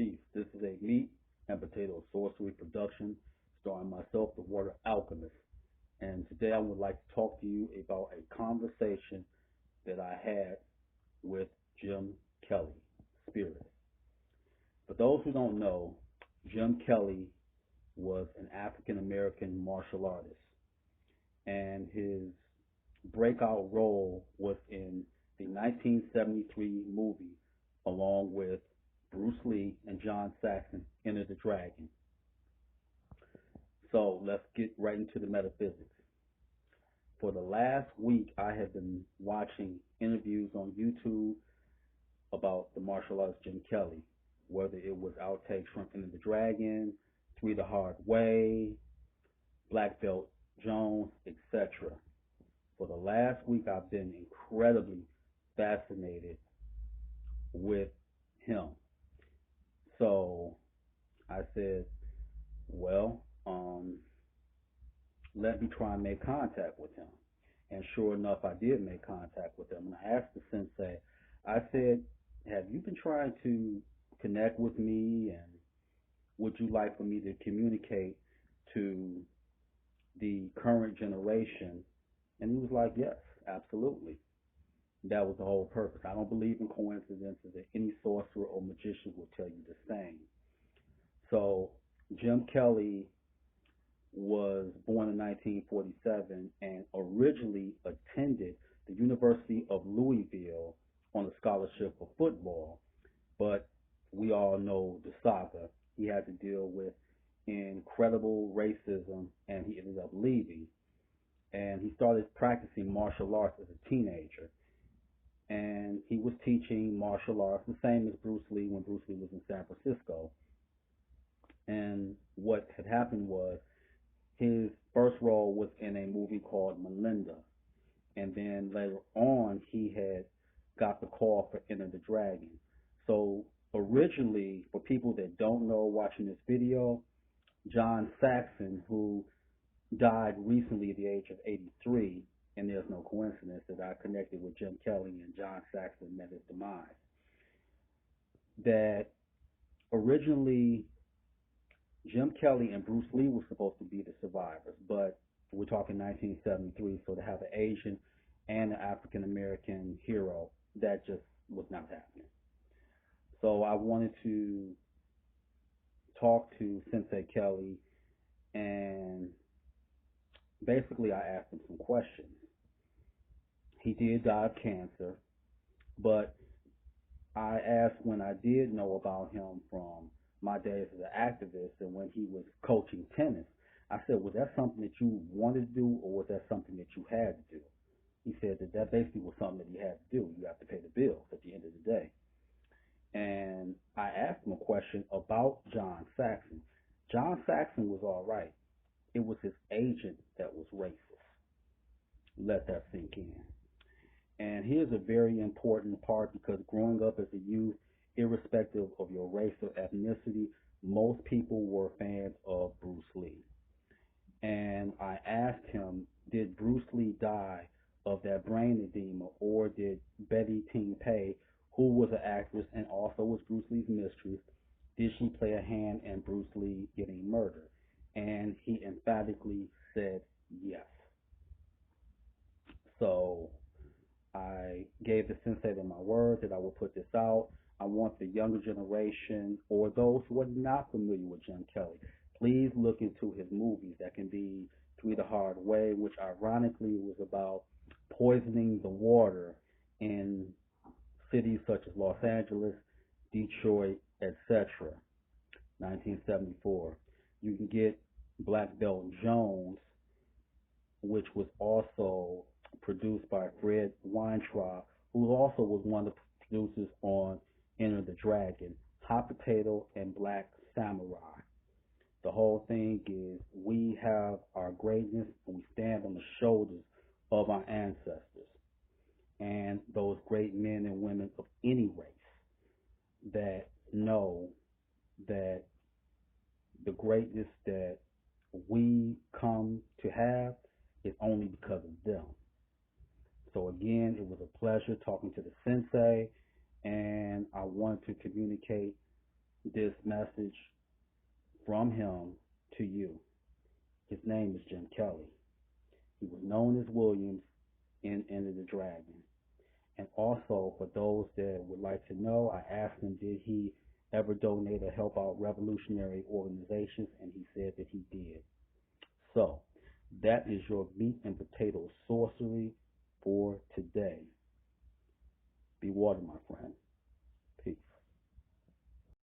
Peace. This is a meat and potato sorcery production starring myself, the Water Alchemist. And today I would like to talk to you about a conversation that I had with Jim Kelly, Spirit. For those who don't know, Jim Kelly was an African American martial artist, and his breakout role was in the 1973 movie along with Bruce Lee and John Saxon, Enter the Dragon. So let's get right into the metaphysics. For the last week, I have been watching interviews on YouTube about the martial artist Jim Kelly, whether it was outtakes from Enter the Dragon, Three the Hard Way, Black Belt Jones, etc. For the last week, I've been incredibly fascinated with him. So I said, well, let me try and make contact with him. And sure enough, I did make contact with him. And I asked the sensei, I said, have you been trying to connect with me? And would you like for me to communicate to the current generation? And he was like, yes, absolutely. That was the whole purpose. I don't believe in coincidences, that any sorcerer or magician will tell you the same. So Jim Kelly was born in 1947 and originally attended the University of Louisville on a scholarship for football. But we all know the saga. He had to deal with incredible racism and he ended up leaving. And he started practicing martial arts as a teenager. And he was teaching martial arts the same as Bruce Lee when Bruce Lee was in San Francisco. And what had happened was his first role was in a movie called Melinda. And then later on, he had got the call for Enter the Dragon. So originally, for people that don't know watching this video, John Saxon, who died recently at the age of 83, and there's no coincidence that I connected with Jim Kelly and John Saxon met his demise, that originally Jim Kelly and Bruce Lee were supposed to be the survivors, but we're talking 1973, so to have an Asian and an African American hero, that just was not happening. So I wanted to talk to Sensei Kelly, and basically I asked him some questions. He did die of cancer, but I asked when I did know about him from my days as an activist and when he was coaching tennis. I said, was that something that you wanted to do or was that something that you had to do? He said that that basically was something that he had to do. You have to pay the bills at the end of the day. And I asked him a question about John Saxon. John Saxon was all right. It was his agent that was racist. Let that sink in. And here's a very important part, because growing up as a youth, irrespective of your race or ethnicity, most people were fans of Bruce Lee. And I asked him, did Bruce Lee die of that brain edema, or did Betty Ting Pei, who was an actress and also was Bruce Lee's mistress, did she play a hand in Bruce Lee getting murdered? And he emphatically said yes. So I gave the sensei my word that I would put this out. I want the younger generation or those who are not familiar with Jim Kelly, please look into his movies. That can be Three the Hard Way, which ironically was about poisoning the water in cities such as Los Angeles, Detroit, etc. 1974. You can get Black Belt Jones, which was also produced by Fred Weintraub, who also was one of the producers on Enter the Dragon, Hot Potato, and Black Samurai. The whole thing is we have our greatness and we stand on the shoulders of our ancestors and those great men and women of any race that know that the greatness that we come to have is only because of them. So again, it was a pleasure talking to the sensei, and I wanted to communicate this message from him to you. His name is Jim Kelly. He was known as Williams in Enter the Dragon. And also, for those that would like to know, I asked him, did he ever donate or help out revolutionary organizations? And he said that he did. So, that is your meat and potatoes sorcery for today. Be water, my friend.